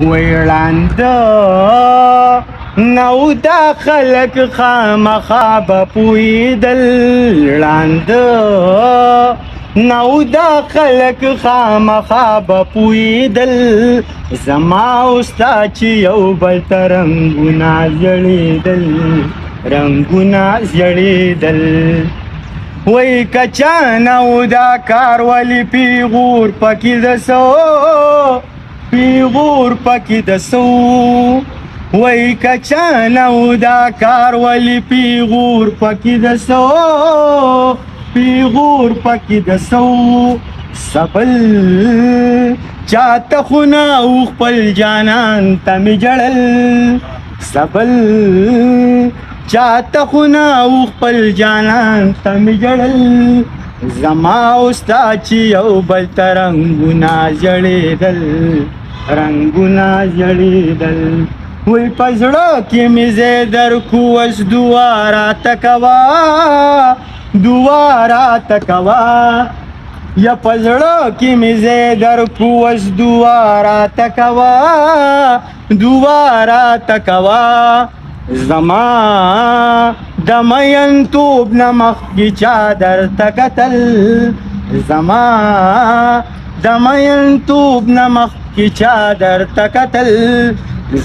وړاند نو دا خلک خامخا به پوهېدل ړاند نو دا خلک خامخا به پوهېدل زما او ستا چې یو بل ته رنګونه زړېدل رنګونه زړېدل وای کچا نو دا کار ولې پیغور پکې دسو پیغور پکې دسو وای کچا نو دا کار ولې پیغور پکې دسو پیغور پکې دسو سبل چاته خو نه او خپل جانان ته مې جړل سبل چاته خو نه او خپل جانان ته مې جړل زما او ستا چې یو بل ته رنګونه زړېدل رنګونه زړېدل وای په زړه کې مې ځای درکړو اوس دعا راته کوه دعا راته کوه یا په زړه کې مې ځای درکړو اوس دعا راته کوه دعا راته کوه زما د مینتوب نه مخکې چا درته کتل زما د مینتوب نه مخکې چا درته کتل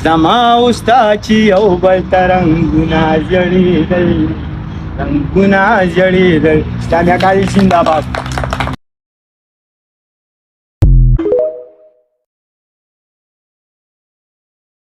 زما او ستا چې یو بل ته رنګونه زړېدل رنګونه زړېدل اسلامي اکاډمي زنده‌باد